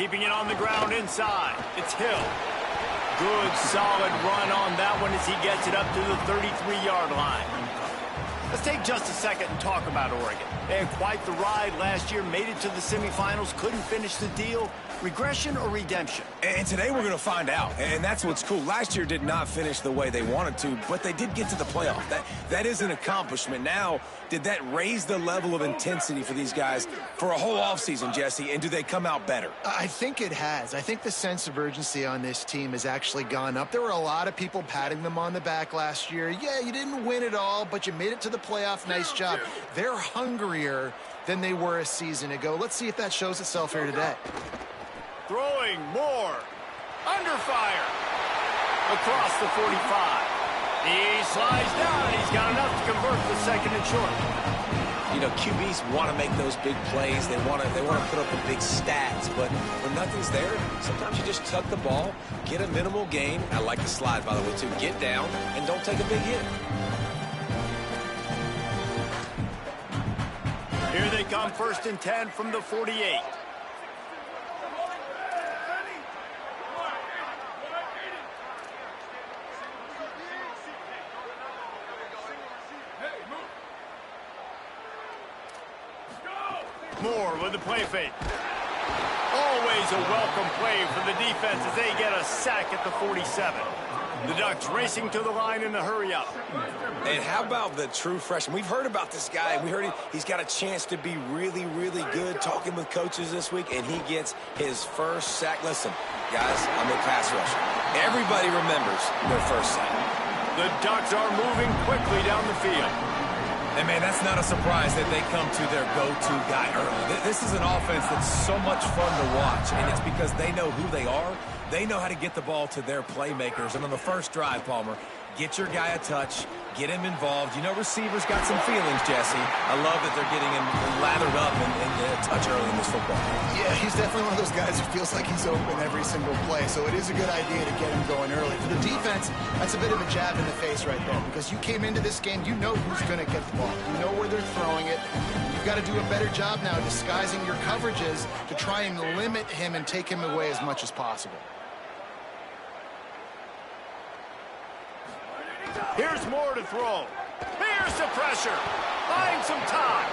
keeping it on the ground inside. It's Hill. Good, solid run on that one as he gets it up to the 33-yard line. Let's take just a second and talk about Oregon. They had quite the ride last year, made it to the semifinals, couldn't finish the deal. Regression or redemption? And today we're going to find out, and that's what's cool. Last year did not finish the way they wanted to, but they did get to the playoff. That is an accomplishment. Now, did that raise the level of intensity for these guys for a whole offseason, Jesse, and do they come out better? I think it has. I think the sense of urgency on this team has actually gone up. There were a lot of people patting them on the back last year. Yeah, you didn't win it all, but you made it to the playoff. Nice job. They're hungrier than they were a season ago. Let's see if that shows itself here today. Throwing more. Under fire. Across the 45. He slides down, and he's got enough to convert the second and short. You know, QBs want to make those big plays. They want to put up the big stats. But when nothing's there, sometimes you just tuck the ball, get a minimal gain. I like the slide, by the way, too. Get down and don't take a big hit. Here they come, 1st and 10 from the 48. Moore with the play fake. Always a welcome play for the defense as they get a sack at the 47. The Ducks racing to the line in the hurry up. And how about the true freshman? We've heard about this guy. We heard he's got a chance to be really, really good. Talking with coaches this week, and he gets his first sack. Listen, guys, I'm a pass rusher. Everybody remembers their first sack. The Ducks are moving quickly down the field. And, man, that's not a surprise that they come to their go-to guy early. This is an offense that's so much fun to watch, and it's because they know who they are. They know how to get the ball to their playmakers. And on the first drive, Palmer, get your guy a touch, get him involved. You know, receivers got some feelings, Jesse. I love that they're getting him lathered up and a touch early in this football game. Yeah, he's definitely one of those guys who feels like he's open every single play, so it is a good idea to get him going early. For the defense, that's a bit of a jab in the face right there, because you came into this game, you know who's going to get the ball. You know where they're throwing it. You've got to do a better job now disguising your coverages to try and limit him and take him away as much as possible. Here's Moore to throw. Here's the pressure. Finds some time.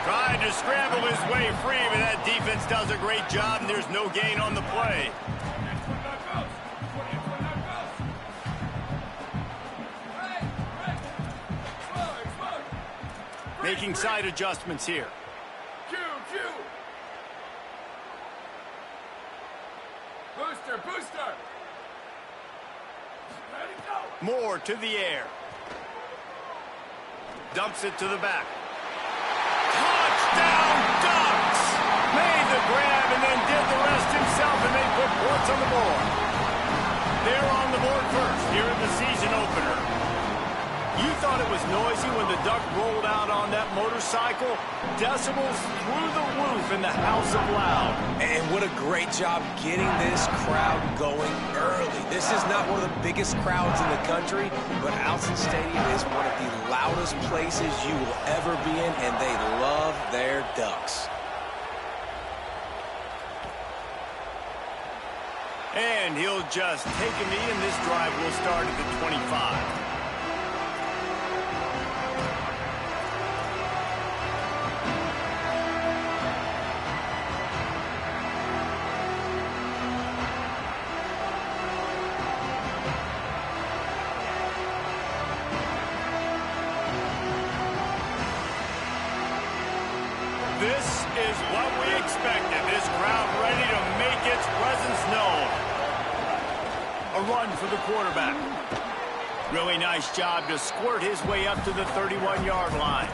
Trying to scramble his way free, but that defense does a great job, and there's no gain on the play. Making side adjustments here. Booster. Moore to the air. Dumps it to the back. Touchdown, Ducks! Made the grab and then did the rest himself, and they put points on the board. They're on the board first here in the season opener. You thought it was noisy when the Duck rolled out on that motorcycle? Decibels through the roof in the House of Loud. And what a great job getting this crowd going early. This is not one of the biggest crowds in the country, but Alson Stadium is one of the loudest places you will ever be in, and they love their Ducks. And he'll just take a knee, and this drive will start at the 25. This is what we expected. This crowd ready to make its presence known. A run for the quarterback. Really nice job to squirt his way up to the 31-yard line.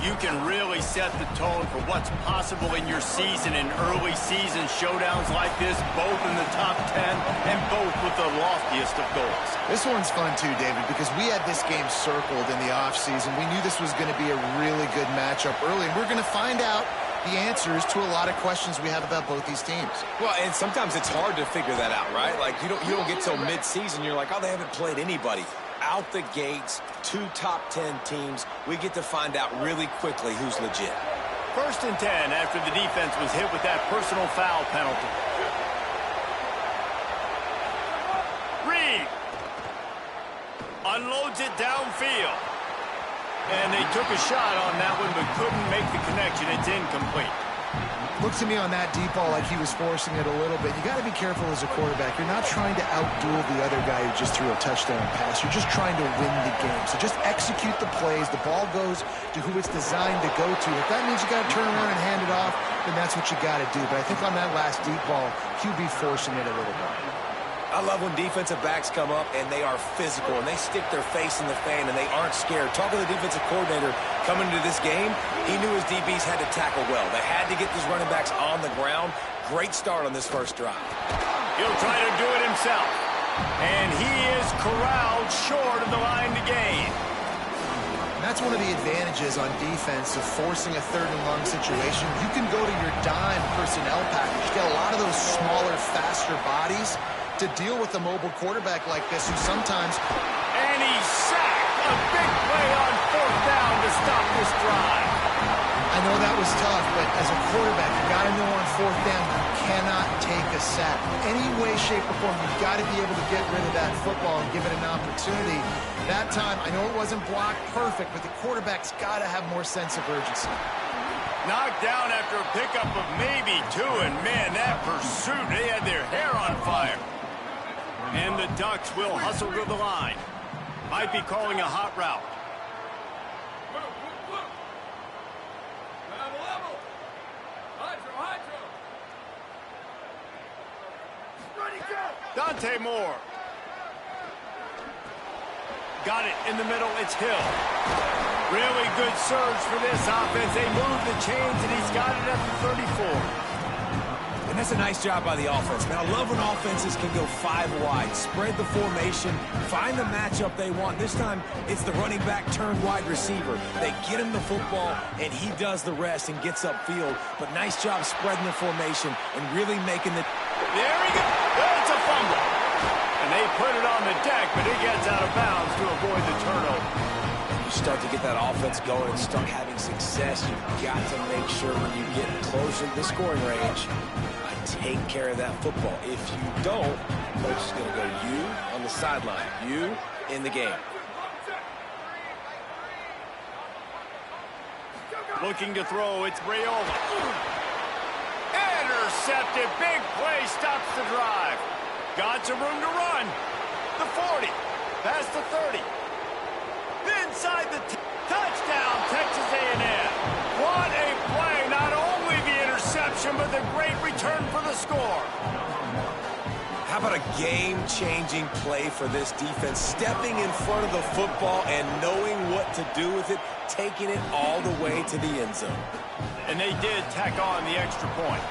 You can really set the tone for what's possible in your season in early season showdowns like this, both in the top 10 and both with the loftiest of goals. This one's fun too, David, because we had this game circled in the offseason. We knew this was going to be a really good matchup early, and we're going to find out the answers to a lot of questions we have about both these teams. Well, and sometimes it's hard to figure that out, right? Like, you don't get till mid-season, you're like, oh, they haven't played anybody. Out the gates, 2 top 10 teams. We get to find out really quickly who's legit. First and 10 after the defense was hit with that personal foul penalty. Reed unloads it downfield. And they took a shot on that one but couldn't make the connection. It's incomplete. Looks to me on that deep ball like he was forcing it a little bit. You got to be careful as a quarterback. You're not trying to outduel the other guy who just threw a touchdown pass. You're just trying to win the game. So just execute the plays. The ball goes to who it's designed to go to. If that means you got to turn around and hand it off, then that's what you got to do. But I think on that last deep ball, QB forcing it a little bit. I love when defensive backs come up and they are physical and they stick their face in the fan and they aren't scared. Talking to the defensive coordinator coming into this game, he knew his DBs had to tackle well. They had to get these running backs on the ground. Great start on this first drive. He'll try to do it himself. And he is corralled short of the line to gain. And that's one of the advantages on defense of forcing a third and long situation. You can go to your dime personnel package, get a lot of those smaller, faster bodies to deal with a mobile quarterback like this who sometimes... And he's sacked. A big play on fourth down to stop this drive. I know that was tough, but as a quarterback, you got to know on fourth down, you cannot take a sack. Any way, shape, or form, you've got to be able to get rid of that football and give it an opportunity. That time, I know it wasn't blocked perfect, but the quarterback's got to have more sense of urgency. Knocked down after a pickup of maybe two, and man, that pursuit, they had their hair on fire. And the Ducks will hustle to the line. Might be calling a hot route. Dante Moore. Got it in the middle. It's Hill. Really good surge for this offense. They move the chains, and he's got it at the 34. And that's a nice job by the offense. Man, I love when offenses can go 5 wide, spread the formation, find the matchup they want. This time, it's the running back turned wide receiver. They get him the football, and he does the rest and gets upfield. But nice job spreading the formation and really making the... There he goes. It's a fumble. And they put it on the deck, but it gets out of bounds to avoid the turnover. You start to get that offense going and start having success, you've got to make sure when you get closer to the scoring range, take care of that football. If you don't, coach is going to go you on the sideline, you in the game. Looking to throw, it's Raiola. Intercepted, big play, stops the drive. Got some room to run. The 40, past the 30. Inside the touchdown, Texas A&M. What a play, not only the interception, but the great return for the score. How about a game-changing play for this defense? Stepping in front of the football and knowing what to do with it, taking it all the way to the end zone. And they did tack on the extra point.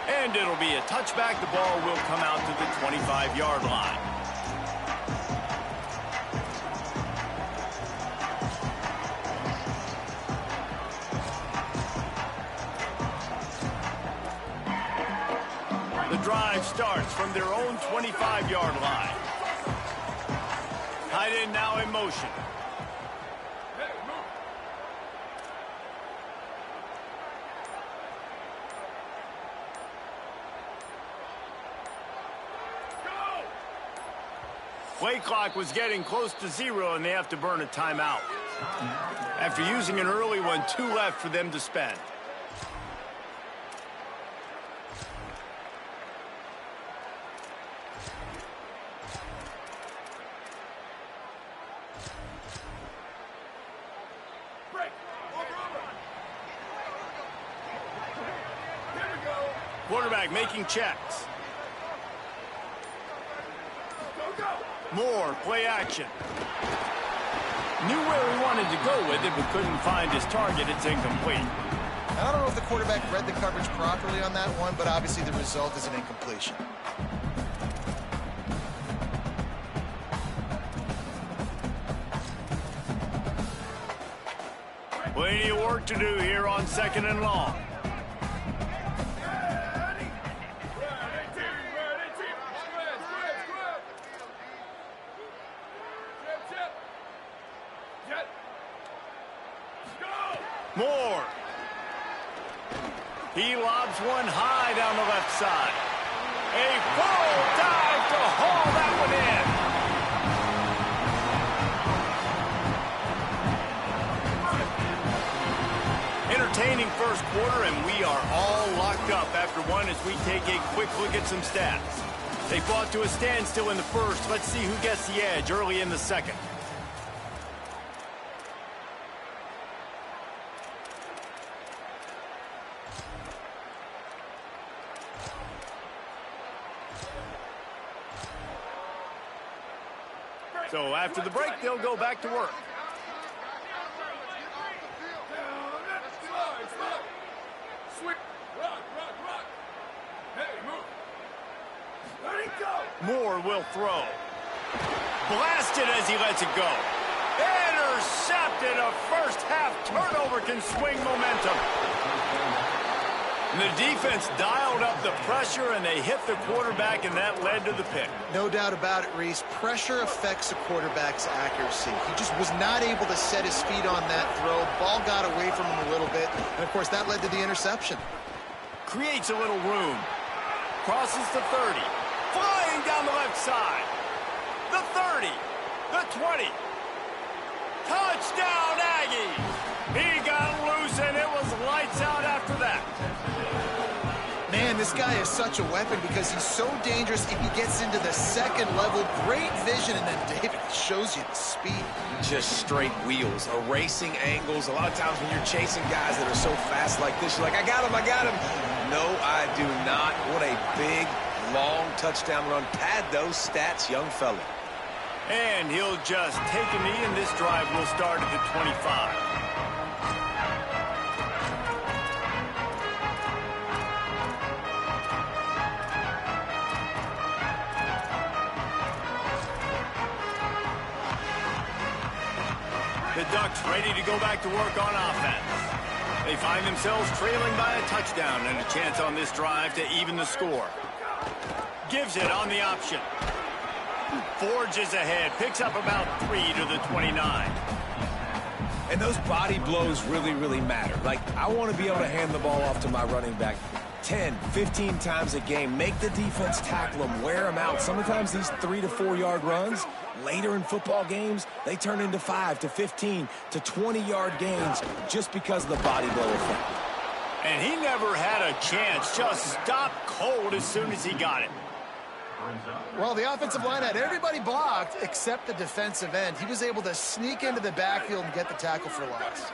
And it'll be a touchback. The ball will come out to the 25-yard line. The drive starts from their own 25-yard line. Tight end now in motion. Play clock was getting close to 0, and they have to burn a timeout. After using an early one, 2 left for them to spend. Quarterback making checks. Moore, play action. Knew where he wanted to go with it, but couldn't find his target. It's incomplete. I don't know if the quarterback read the coverage properly on that one, but obviously the result is an incompletion. Plenty of work to do here on 2nd and long. Moore. He lobs one high down the left side. A full dive to haul that one in. Entertaining first quarter, and we are all locked up after one as we take a quick look at some stats. They fought to a standstill in the first. Let's see who gets the edge early in the second. So after the break, they'll go back to work. Moore will throw. Blasted as he lets it go. Intercepted. A first-half turnover can swing momentum. And the defense dialed up the pressure, and they hit the quarterback, and that led to the pick. No doubt about it, Reese. Pressure affects a quarterback's accuracy. He just was not able to set his feet on that throw. Ball got away from him a little bit, and, of course, that led to the interception. Creates a little room. Crosses the 30. Flying down the left side. The 30. The 20. Touchdown, Aggies! He got loose, and it was lights out after that. Man, this guy is such a weapon because he's so dangerous if he gets into the second level. Great vision, and then David shows you the speed. Just straight wheels, erasing angles. A lot of times when you're chasing guys that are so fast like this, you're like, I got him, I got him. No, I do not. What a big, long touchdown run. Pad those stats, young fella. And he'll just take a knee, and this drive will start at the 25. The Ducks ready to go back to work on offense. They find themselves trailing by a touchdown and a chance on this drive to even the score. Gives it on the option. Forges ahead, picks up about 3 to the 29. And those body blows really, really matter. Like, I want to be able to hand the ball off to my running back 10, 15 times a game. Make the defense tackle them, wear them out. Sometimes these 3 to 4 yard runs, later in football games, they turn into 5 to 15 to 20-yard gains just because of the body blow effect. And he never had a chance, just stopped cold as soon as he got it. Well, the offensive line had everybody blocked except the defensive end. He was able to sneak into the backfield and get the tackle for loss.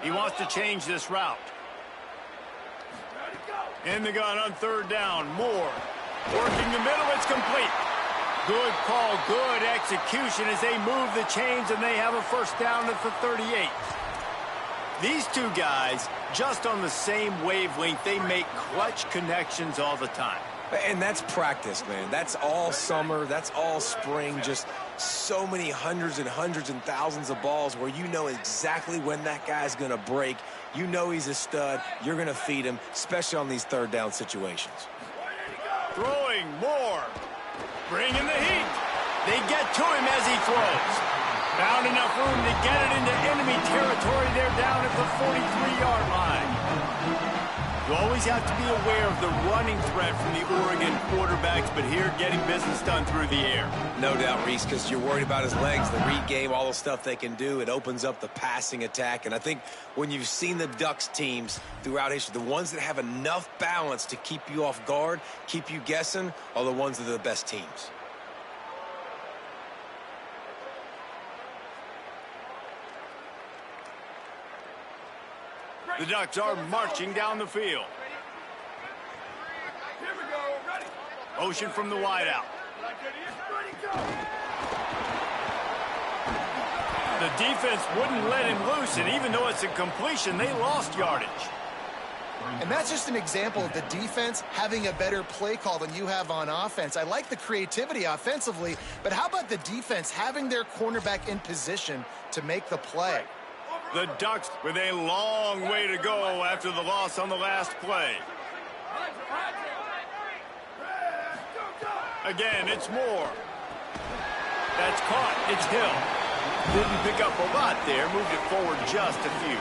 He wants to change this route. In the gun on third down. Moore working the middle. It's complete. Good call, good execution as they move the chains, and they have a first down at the 38. These two guys, just on the same wavelength, they make clutch connections all the time. And that's practice, man. That's all summer. That's all spring. Just so many hundreds and hundreds and thousands of balls where you know exactly when that guy's going to break. You know he's a stud. You're going to feed him, especially on these third down situations. Throwing Moore. Bringing the heat. They get to him as he throws. Found enough room to get it into enemy territory. They're down at the 43-yard line. You always have to be aware of the running threat from the Oregon quarterbacks, but here getting business done through the air. No doubt, Reese, because you're worried about his legs, the read game, all the stuff they can do. It opens up the passing attack. And I think when you've seen the Ducks teams throughout history, the ones that have enough balance to keep you off guard, keep you guessing, are the ones that are the best teams. The Ducks are marching down the field. Motion from the wideout. The defense wouldn't let him loose, and even though it's a completion, they lost yardage. And that's just an example of the defense having a better play call than you have on offense. I like the creativity offensively, but how about the defense having their cornerback in position to make the play? The Ducks with a long way to go after the loss on the last play. Again, it's Moore. It's caught. It's Hill. Didn't pick up a lot there. Moved it forward just a few.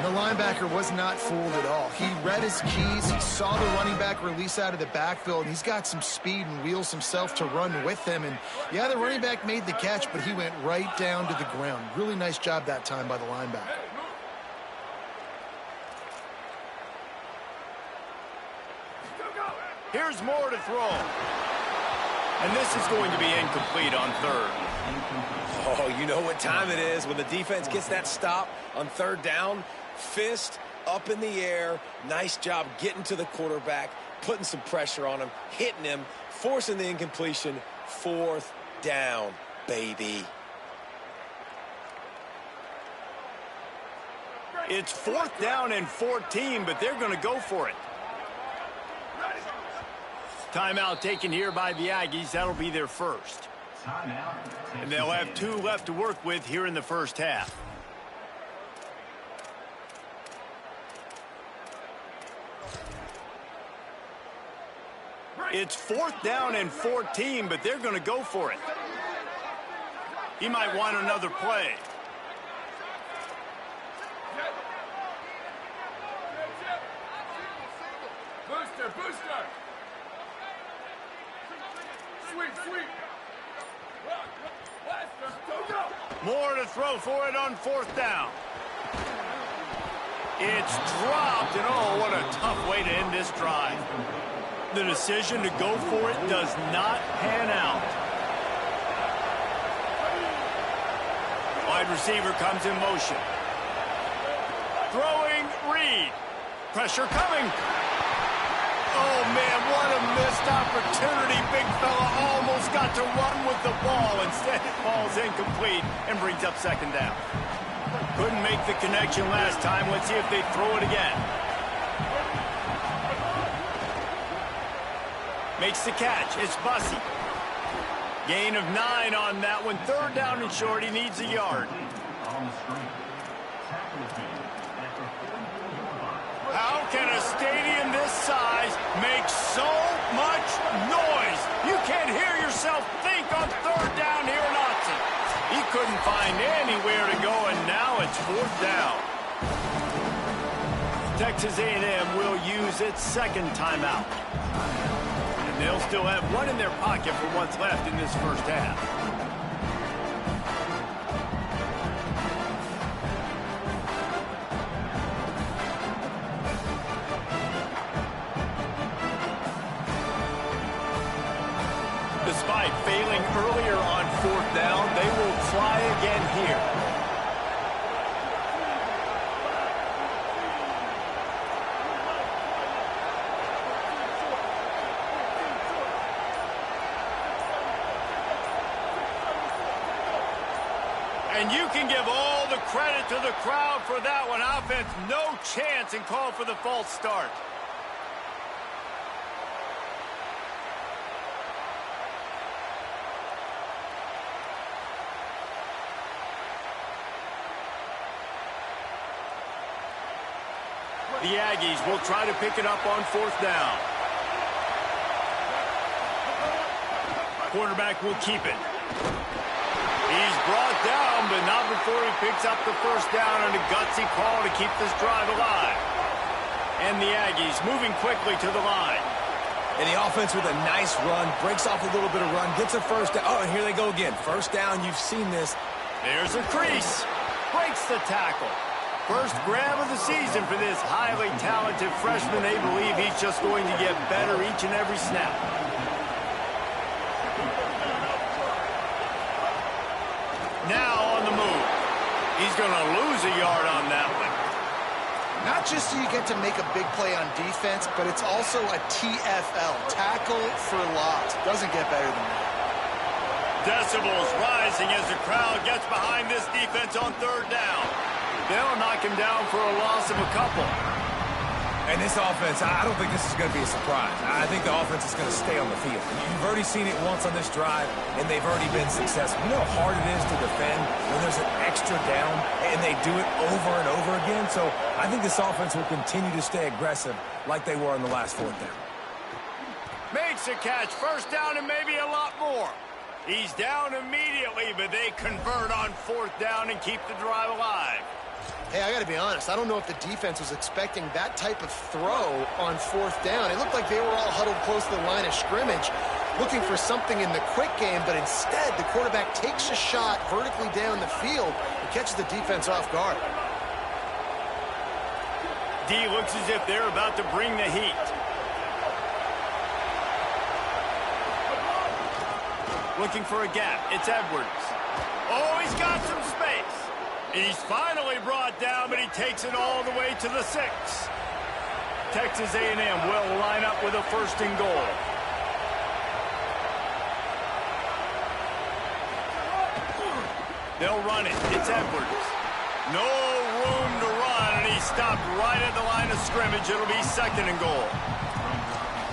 The linebacker was not fooled at all. He read his keys. He saw the running back release out of the backfield. And he's got some speed and wheels himself to run with him. And, yeah, the running back made the catch, but he went right down to the ground. Really nice job that time by the linebacker. Here's more to throw. And this is going to be incomplete on third. Oh, you know what time it is when the defense gets that stop on third down. Fist up in the air. Nice job getting to the quarterback, putting some pressure on him, hitting him, forcing the incompletion. Fourth down, baby. It's 4th down and 14, but they're going to go for it. Timeout taken here by the Aggies. That'll be their first. And they'll have 2 left to work with here in the first half. It's 4th down and 14, but they're going to go for it. He might want another play. Booster. Sweep. More to throw for it on 4th down. It's dropped, and oh, what a tough way to end this drive. The decision to go for it does not pan out. Wide receiver comes in motion. Throwing, Reed. Pressure coming. Oh, man, what a missed opportunity. Big fella almost got to run with the ball. Instead, it falls incomplete and brings up 2nd down. Couldn't make the connection last time. Let's see if they throw it again. Makes the catch. It's Bussey. Gain of 9 on that one. 3rd down and short. He needs a yard. How can a stadium this size make so much noise? You can't hear yourself think on 3rd down here in Austin. He couldn't find anywhere to go, and now it's 4th down. Texas A&M will use its 2nd timeout. And they'll still have 1 in their pocket for what's left in this first half. Despite failing earlier on 4th down, they will try again here. And you can give all the credit to the crowd for that one. Offense, no chance, and call for the false start. The Aggies will try to pick it up on 4th down. Quarterback will keep it. He's brought down, but not before he picks up the 1st down on a gutsy call to keep this drive alive. And the Aggies moving quickly to the line. And the offense with a nice run, breaks off a little bit of run, gets a 1st down. Oh, and here they go again. 1st down, you've seen this. There's a crease. Breaks the tackle. First grab of the season for this highly talented freshman. They believe he's just going to get better each and every snap. Now on the move. He's going to lose a yard on that one. Not just do you get to make a big play on defense, but it's also a TFL, tackle for loss. Doesn't get better than that. Decibels rising as the crowd gets behind this defense on 3rd down. They'll knock him down for a loss of a couple. And this offense, I don't think this is going to be a surprise. I think the offense is going to stay on the field. You've already seen it once on this drive, and they've already been successful. You know how hard it is to defend when there's an extra down, and they do it over and over again? So I think this offense will continue to stay aggressive like they were on the last 4th down. Makes a catch. 1st down and maybe a lot more. He's down immediately, but they convert on 4th down and keep the drive alive. Hey, I got to be honest. I don't know if the defense was expecting that type of throw on 4th down. It looked like they were all huddled close to the line of scrimmage, looking for something in the quick game, but instead the quarterback takes a shot vertically down the field and catches the defense off guard. D looks as if they're about to bring the heat. Looking for a gap. It's Edwards. Oh, he's got some space. He's finally brought down, but he takes it all the way to the 6. Texas A&M will line up with a 1st and goal. They'll run it. It's Edwards. No room to run, and he stopped right at the line of scrimmage. It'll be 2nd and goal.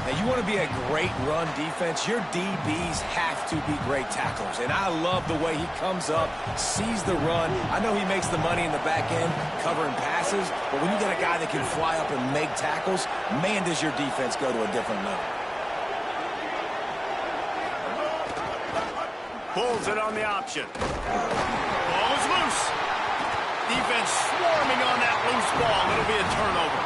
Now, you want to be a great run defense, your DBs have to be great tacklers. And I love the way he comes up, sees the run. I know he makes the money in the back end covering passes, but when you get a guy that can fly up and make tackles, man, does your defense go to a different level. Pulls it on the option. Ball is loose. Defense swarming on that loose ball. It'll be a turnover.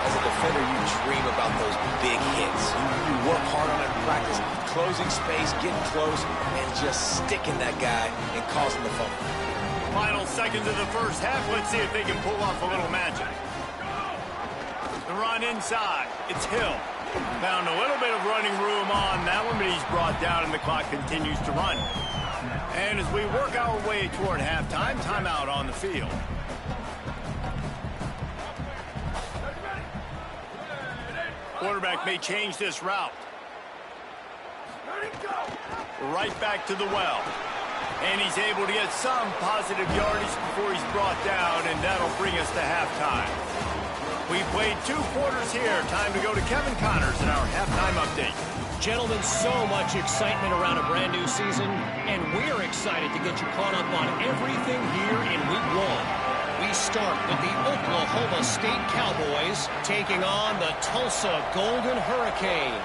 As a defender, you dream about those big hits. You work hard on it in practice, closing space, getting close, and just sticking that guy and causing the fumble. Final seconds of the 1st half. Let's see if they can pull off a little magic. The run inside. It's Hill. Found a little bit of running room on that one, but he's brought down and the clock continues to run. And as we work our way toward halftime, timeout on the field. Quarterback may change this route. Right back to the well. And he's able to get some positive yardage before he's brought down, and that'll bring us to halftime. We played 2 quarters here. Time to go to Kevin Connors in our halftime update. Gentlemen, so much excitement around a brand new season, and we're excited to get you caught up on everything here in Week 1. We start with the Oklahoma State Cowboys taking on the Tulsa Golden Hurricane.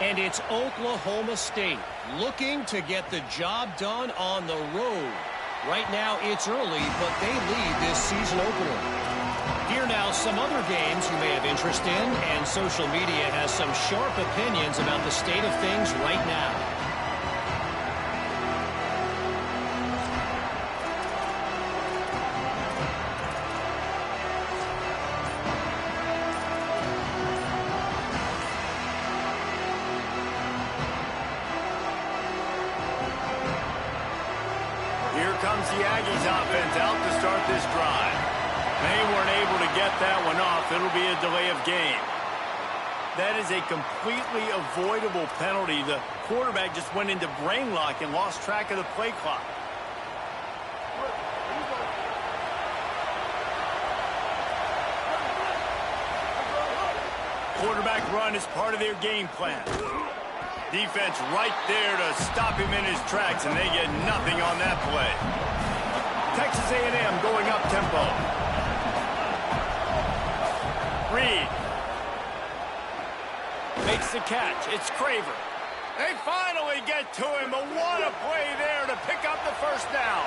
And it's Oklahoma State looking to get the job done on the road. Right now it's early, but they lead this season opener. Here now some other games you may have interest in, and social media has some sharp opinions about the state of things right now. Comes the Aggies offense out to start this drive. They weren't able to get that one off. It'll be a delay of game. That is a completely avoidable penalty. The quarterback just went into brain lock and lost track of the play clock. Quarterback run is part of their game plan. Defense right there to stop him in his tracks, and they get nothing on that play. Texas A&M going up tempo. Reed makes the catch. It's Craver. They finally get to him, but what a play there to pick up the 1st down.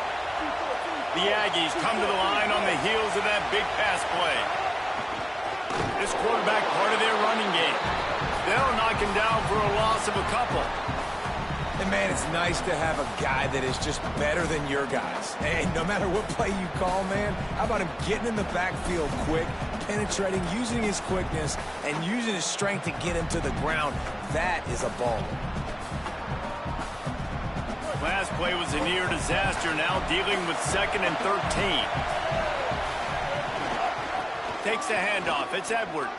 The Aggies come to the line on the heels of that big pass play. This quarterback part of their running game. They'll knock him down for a loss of a couple. And, man, it's nice to have a guy that is just better than your guys. And no matter what play you call, man, how about him getting in the backfield quick, penetrating, using his quickness, and using his strength to get him to the ground. That is a baller. Last play was a near disaster, now dealing with 2nd and 13. Takes the handoff. It's Edwards.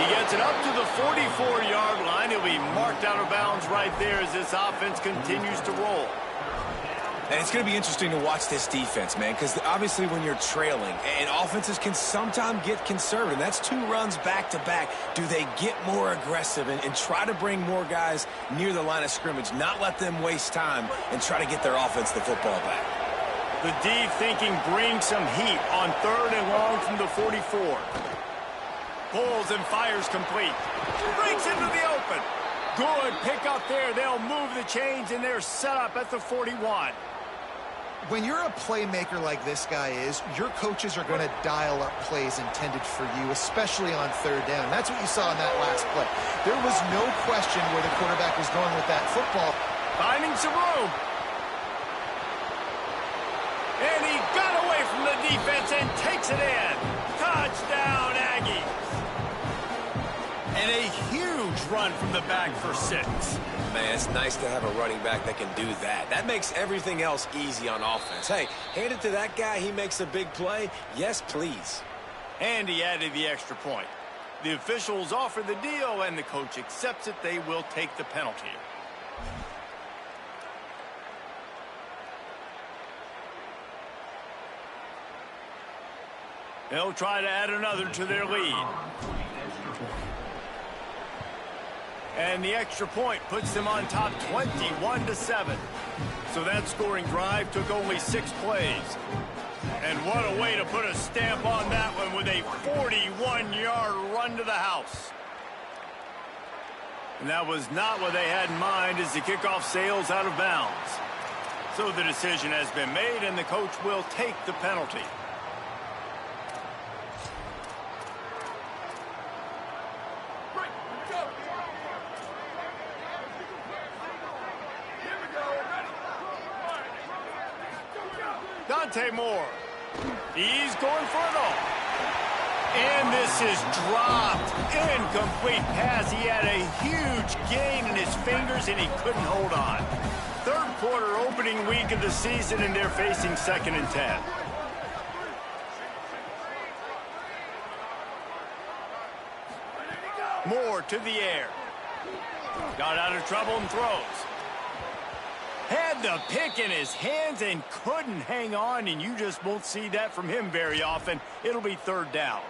He gets it up to the 44-yard line. He'll be marked out of bounds right there as this offense continues to roll. And it's going to be interesting to watch this defense, man, because obviously when you're trailing, and offenses can sometimes get conservative. That's 2 runs back-to-back. Do they get more aggressive and try to bring more guys near the line of scrimmage, not let them waste time, and try to get their offense the football back? The D thinking bring some heat on 3rd and long from the 44. Pulls and fires complete. Breaks into the open. Good pick up there. They'll move the chains, and they're set up at the 41. When you're a playmaker like this guy is, your coaches are going to dial up plays intended for you, especially on third down. That's what you saw in that last play. There was no question where the quarterback was going with that football. Finding some room. And he got away from the defense and takes it in. Touchdown, Aggies. And a huge run from the back for 6. Man, it's nice to have a running back that can do that. That makes everything else easy on offense. Hey, hand it to that guy. He makes a big play. Yes, please. And he added the extra point. The officials offer the deal, and the coach accepts it. They will take the penalty. They'll try to add another to their lead. And the extra point puts them on top 21-7. So that scoring drive took only 6 plays. And what a way to put a stamp on that one with a 41-yard run to the house. And that was not what they had in mind as the kickoff sails out of bounds. So the decision has been made, and the coach will take the penalty. Moore. He's going for it all. And this is dropped. Incomplete pass. He had a huge gain in his fingers, and he couldn't hold on. Third quarter opening week of the season, and they're facing 2nd and 10. Moore to the air. Got out of trouble and throws. Had the pick in his hands and couldn't hang on, and you just won't see that from him very often. It'll be 3rd down.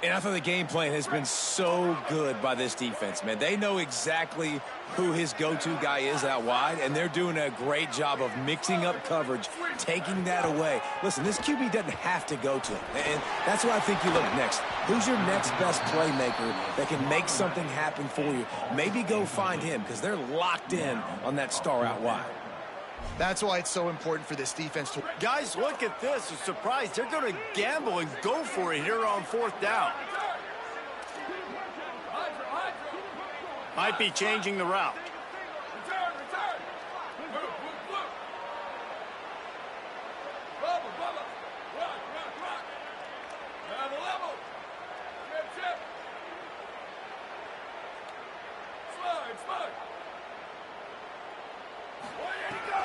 And I thought the game plan has been so good by this defense, man. They know exactly who his go-to guy is out wide, and they're doing a great job of mixing up coverage, taking that away. Listen, this QB doesn't have to go to him, and that's why I think you look next. Who's your next best playmaker that can make something happen for you? Maybe go find him, because they're locked in on that star out wide. That's why it's so important for this defense to... Guys, look at this. I'm surprised. They're going to gamble and go for it here on 4th down. Might be changing the route.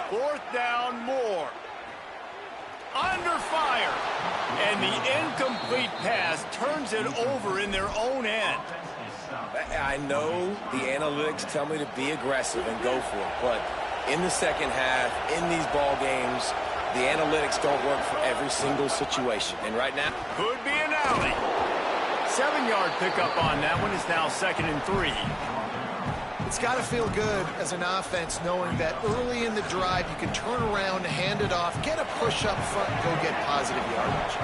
Fourth down, Moore. Under fire. And the incomplete pass turns it over in their own end. I know the analytics tell me to be aggressive and go for it, but in the second half, in these ball games, the analytics don't work for every single situation. And right now... Could be an alley. 7-yard pickup on that one. Is now 2nd and 3. It's got to feel good as an offense knowing that early in the drive you can turn around, hand it off, get a push up front, and go get positive yardage.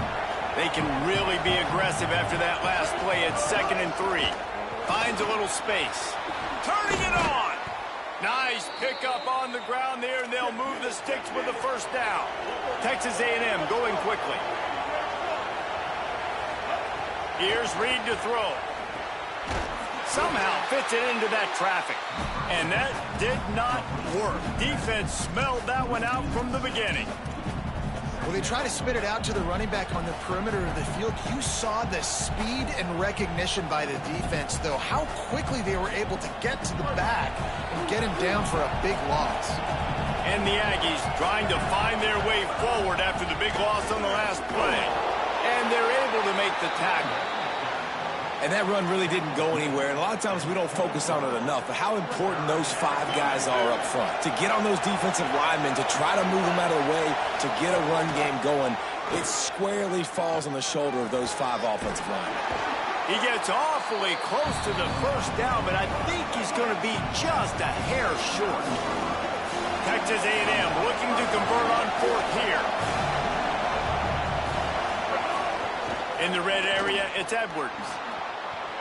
They can really be aggressive after that last play at 2nd and 3. Finds a little space. Turning it on. Nice pickup on the ground there, and they'll move the sticks with the 1st down. Texas A&M going quickly. Here's Reed to throw. Somehow fits it into that traffic. And that did not work. Defense smelled that one out from the beginning. Well, they try to spit it out to the running back on the perimeter of the field. You saw the speed and recognition by the defense, though, how quickly they were able to get to the back and get him down for a big loss. And the Aggies trying to find their way forward after the big loss on the last play. And they're able to make the tackle. And that run really didn't go anywhere. And a lot of times we don't focus on it enough. But how important those 5 guys are up front. To get on those defensive linemen, to try to move them out of the way, to get a run game going, it squarely falls on the shoulder of those 5 offensive linemen. He gets awfully close to the 1st down, but I think he's going to be just a hair short. Texas A&M looking to convert on 4th here. In the red area, it's Edwards.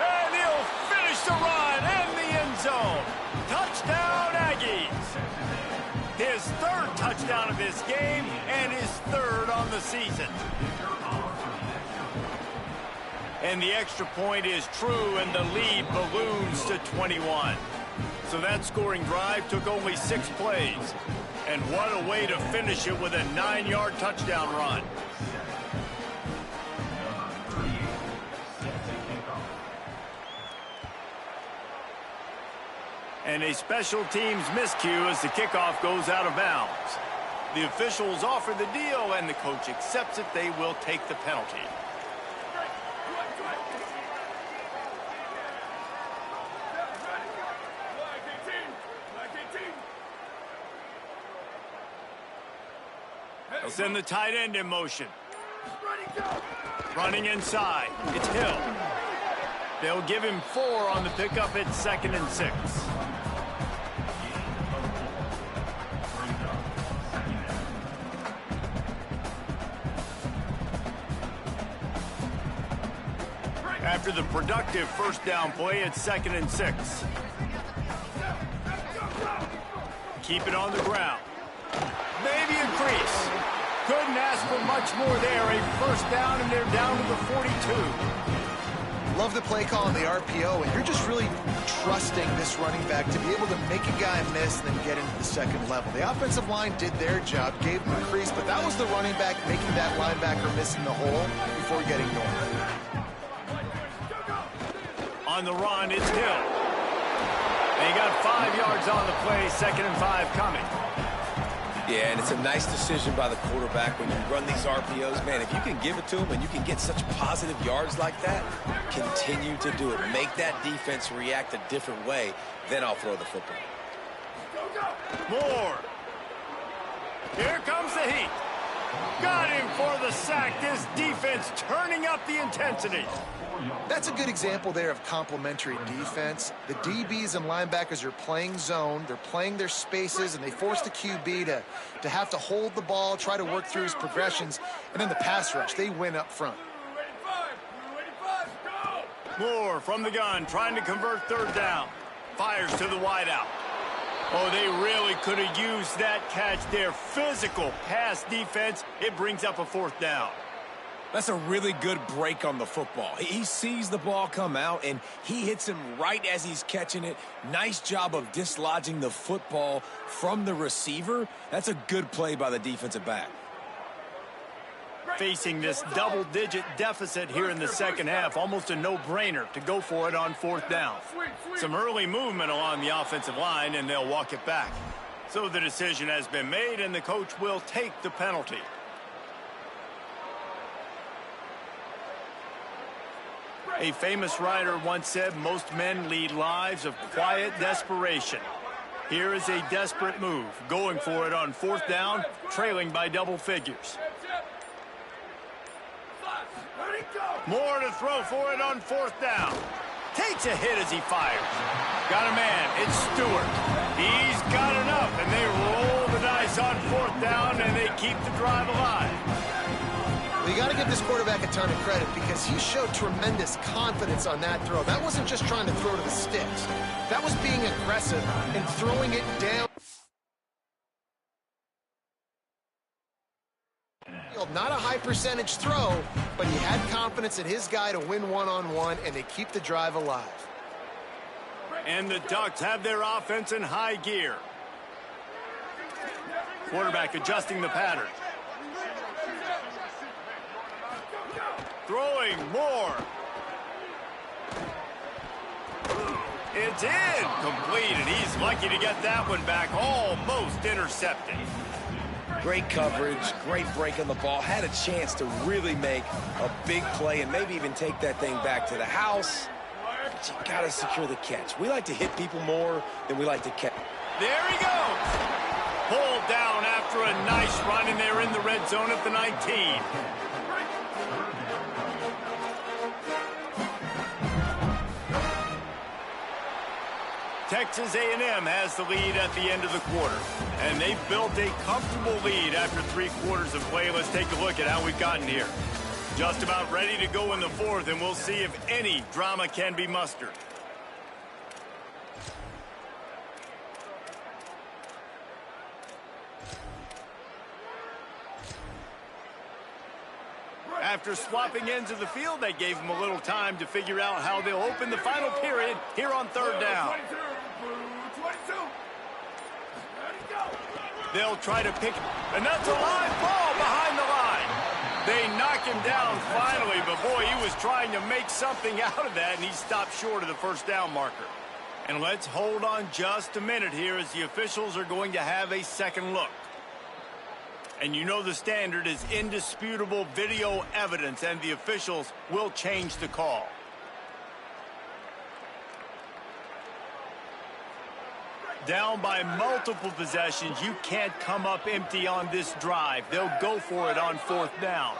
And he'll finish the run Touchdown, Aggies! His third touchdown of this game and his third on the season. And the extra point is true, and the lead balloons to 21. So that scoring drive took only 6 plays. And what a way to finish it with a 9-yard touchdown run. And a special teams miscue as the kickoff goes out of bounds. The officials offer the deal, and the coach accepts it. They will take the penalty. They'll send the tight end in motion. Running inside. It's Hill. They'll give him 4 on the pickup at 2nd and 6. After the productive first down play at 2nd and 6. Keep it on the ground. Maybe a crease. Couldn't ask for much more there. A first down, and they're down to the 42. Love the play call on the RPO, and you're just really trusting this running back to be able to make a guy miss and then get into the second level. The offensive line did their job, gave him a crease, but that was the running back making that linebacker miss in the hole before getting north. On the run, it's Hill. They got 5 yards on the play, 2nd and 5 coming. Yeah, and it's a nice decision by the quarterback when you run these RPOs. Man, if you can give it to him and you can get such positive yards like that, continue to do it. Make that defense react a different way, then I'll throw the football. Moore. Here comes the heat. Got him for the sack. This defense turning up the intensity. That's a good example there of complementary defense. The DBs and linebackers are playing zone, they're playing their spaces, and they force the QB to have to hold the ball, try to work through his progressions, and then the pass rush, they win up front. Moore from the gun, trying to convert 3rd down. Fires to the wideout. Oh, they really could have used that catch there. Physical pass defense. It brings up a 4th down. That's a really good break on the football. He sees the ball come out, and he hits him right as he's catching it. Nice job of dislodging the football from the receiver. That's a good play by the defensive back. Facing this double-digit deficit here in the second half, almost a no-brainer to go for it on 4th down. Some early movement along the offensive line, and they'll walk it back. So the decision has been made, and the coach will take the penalty. A famous writer once said, most men lead lives of quiet desperation. Here is a desperate move, going for it on 4th down, trailing by double figures. More to throw for it on 4th down. Takes a hit as he fires. Got a man, it's Stewart. He's got enough, and they roll the dice on 4th down, and they keep the drive alive. Well, you got to give this quarterback a ton of credit because he showed tremendous confidence on that throw. That wasn't just trying to throw to the sticks. That was being aggressive and throwing it down. Not a high percentage throw, but he had confidence in his guy to win one-on-one, and they keep the drive alive. And the Ducks have their offense in high gear. Quarterback adjusting the pattern. Throwing more. It's in. Complete, and he's lucky to get that one back. Almost intercepted. Great coverage, great break on the ball. Had a chance to really make a big play and maybe even take that thing back to the house. But you got to secure the catch. We like to hit people more than we like to catch. There he goes. Pulled down after a nice run, and they're in the red zone at the 19. Texas A&M has the lead at the end of the quarter, and they've built a comfortable lead after 3 quarters of play. Let's take a look at how we've gotten here. Just about ready to go in the 4th, and we'll see if any drama can be mustered. After swapping ends of the field, they gave him a little time to figure out how they'll open the final period here on third down. 22. They'll try to pick, and that's a live ball behind the line. They knock him down finally, but boy, he was trying to make something out of that, and he stopped short of the first down marker. And let's hold on just a minute here as the officials are going to have a second look. And you know the standard is indisputable video evidence, and the officials will change the call. Down by multiple possessions, you can't come up empty on this drive. They'll go for it on fourth down.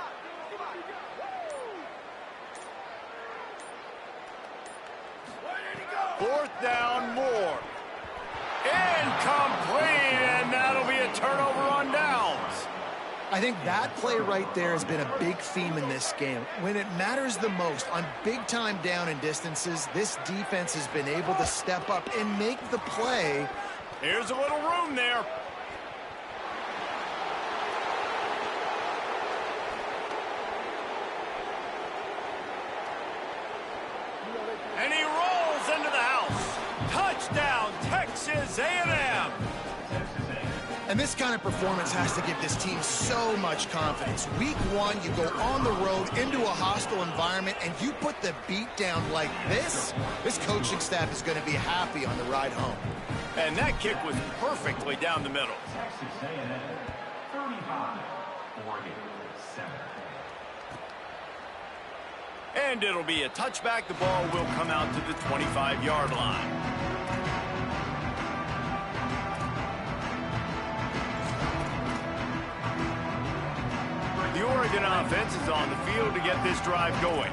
Fourth down, more. Incomplete, and that'll be a turnover on downs. I think that play right there has been a big theme in this game. When it matters the most, on big-time down and distances, this defense has been able to step up and make the play. Here's a little room there. And he rolls into the house. Touchdown, Texas A&M. And this kind of performance has to give this team so much confidence. Week one, you go on the road into a hostile environment, and you put the beat down like this. This coaching staff is going to be happy on the ride home. And that kick was perfectly down the middle. Texas A&M 35, Oregon 7. And it'll be a touchback. The ball will come out to the 25-yard line. The Oregon offense is on the field to get this drive going.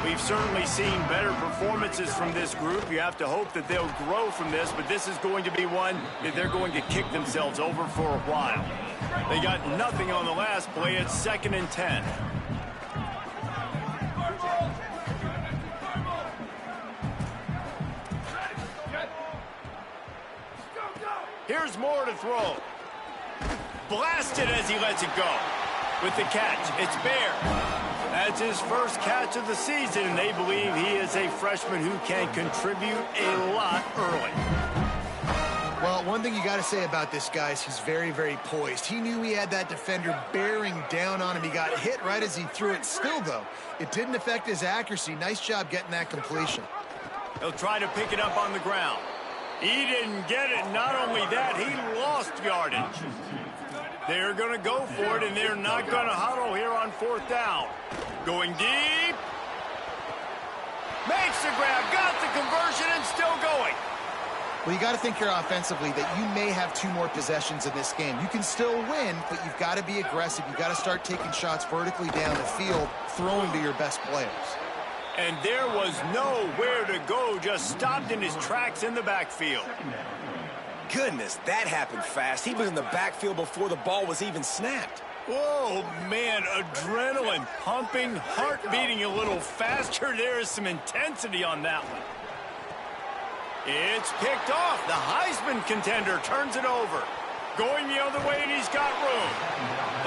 We've certainly seen better performances from this group. You have to hope that they'll grow from this, but this is going to be one that they're going to kick themselves over for a while. They got nothing on the last play. It's 2nd and 10. Here's Moore to throw. Blasted as he lets it go. With the catch, it's Bear. That's his first catch of the season, and they believe he is a freshman who can contribute a lot early. Well, one thing you got to say about this guy is he's very, very poised. He knew he had that defender bearing down on him. He got hit right as he threw it. Still, though, it didn't affect his accuracy. Nice job getting that completion. He'll try to pick it up on the ground. He didn't get it. Not only that, he lost yardage. They're going to go for it, and they're not going to huddle here on fourth down. Going deep. Makes the grab, got the conversion, and still going. Well, you got to think here offensively that you may have 2 more possessions in this game. You can still win, but you've got to be aggressive. You've got to start taking shots vertically down the field, throwing to your best players. And there was nowhere to go, just stopped in his tracks in the backfield. Goodness, that happened fast. He was in the backfield before the ball was even snapped. Whoa, man, adrenaline pumping, heart beating a little faster. There is some intensity on that one. It's picked off. The Heisman contender turns it over. Going the other way, and he's got room.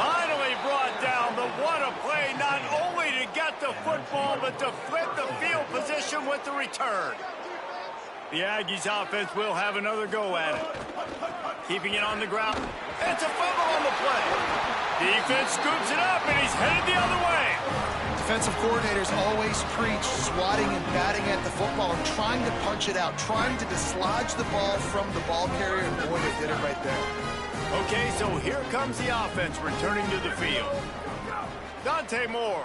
Finally brought down, but what a play, not only to get the football, but to flip the field position with the return. The Aggies offense will have another go at it. Keeping it on the ground. It's a fumble on the play. Defense scoops it up, and he's headed the other way. Defensive coordinators always preach swatting and batting at the football and trying to punch it out, trying to dislodge the ball from the ball carrier, and boy, they did it right there. Okay, so here comes the offense returning to the field. Dante Moore.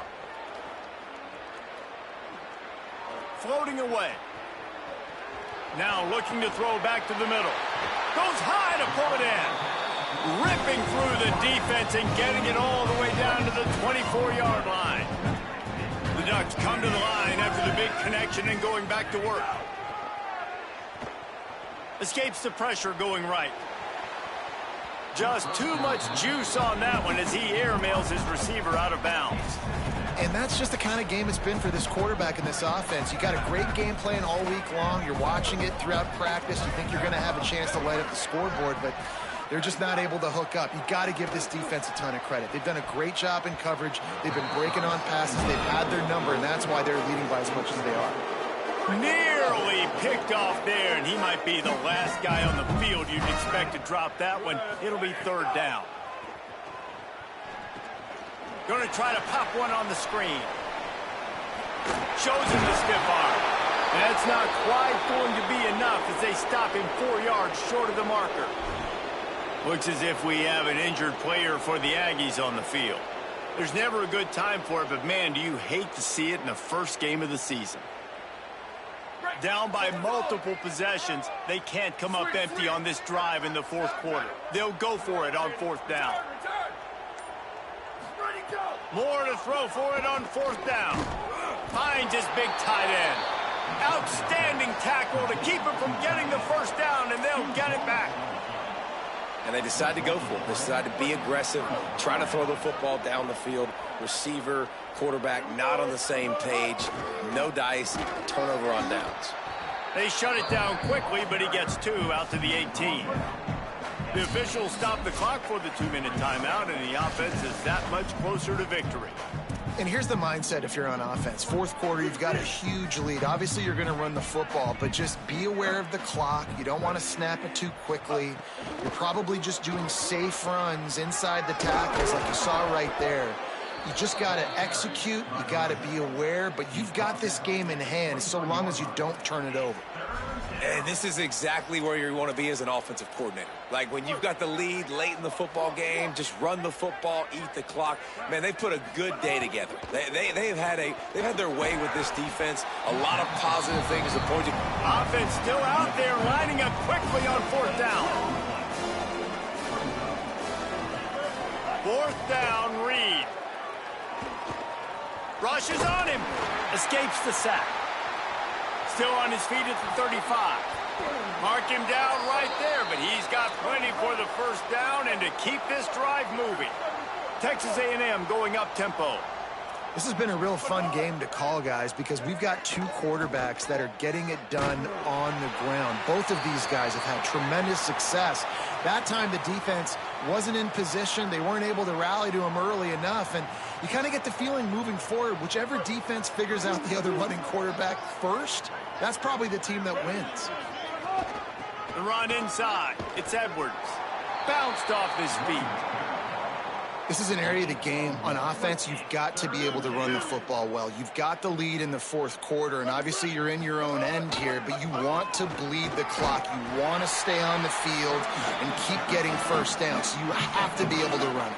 Floating away. Now looking to throw back to the middle. Goes high to pull it in. Ripping through the defense and getting it all the way down to the 24-yard line. The Ducks come to the line after the big connection and going back to work. Escapes the pressure going right. Just too much juice on that one as he airmails his receiver out of bounds. And that's just the kind of game it's been for this quarterback in this offense. You got a great game plan all week long. You're watching it throughout practice. You think you're going to have a chance to light up the scoreboard, but They're just not able to hook up. You got to give this defense a ton of credit. They've done a great job in coverage. They've been breaking on passes. They've had their number, and that's why they're leading by as much as they are. Nearly picked off there, and he might be the last guy on the field you'd expect to drop that one. It'll be third down. Going to try to pop one on the screen. Shows him the stiff arm. That's not quite going to be enough as they stop him 4 yards short of the marker. Looks as if we have an injured player for the Aggies on the field. There's never a good time for it, but man, do you hate to see it in the first game of the season. Down by multiple possessions, they can't come up empty on this drive in the fourth quarter. They'll go for it on fourth down. More to throw for it on fourth down. Finds his big tight end. Outstanding tackle to keep him from getting the first down, and they'll get it back. And they decide to go for it. They decide to be aggressive, try to throw the football down the field. Receiver, quarterback, not on the same page. No dice, turnover on downs. They shut it down quickly, but he gets 2 out to the 18. The officials stop the clock for the 2-minute timeout, and the offense is that much closer to victory. And here's the mindset if you're on offense. Fourth quarter, you've got a huge lead. Obviously, you're going to run the football, but just be aware of the clock. You don't want to snap it too quickly. You're probably just doing safe runs inside the tackles like you saw right there. You just got to execute. You got to be aware, but you've got this game in hand so long as you don't turn it over. And this is exactly where you want to be as an offensive coordinator. Like when you've got the lead late in the football game, just run the football, eat the clock. Man, they've put a good day together. They've had their way with this defense. A lot of positive things to point to. Offense still out there, lining up quickly on fourth down. Fourth down, Reed. Rushes on him. Escapes the sack. Still on his feet at the 35. Mark him down right there, but he's got plenty for the first down and to keep this drive moving. Texas A&M going up tempo. This has been a real fun game to call, guys, because we've got 2 quarterbacks that are getting it done on the ground. Both of these guys have had tremendous success. That time the defense wasn't in position. They weren't able to rally to him early enough, and you kind of get the feeling moving forward, whichever defense figures out the other running quarterback first, that's probably the team that wins. The run inside. It's Edwards. Bounced off his feet. This is an area of the game on offense you've got to be able to run the football well. You've got the lead in the fourth quarter, and obviously you're in your own end here, but you want to bleed the clock. You want to stay on the field and keep getting first down, so you have to be able to run it.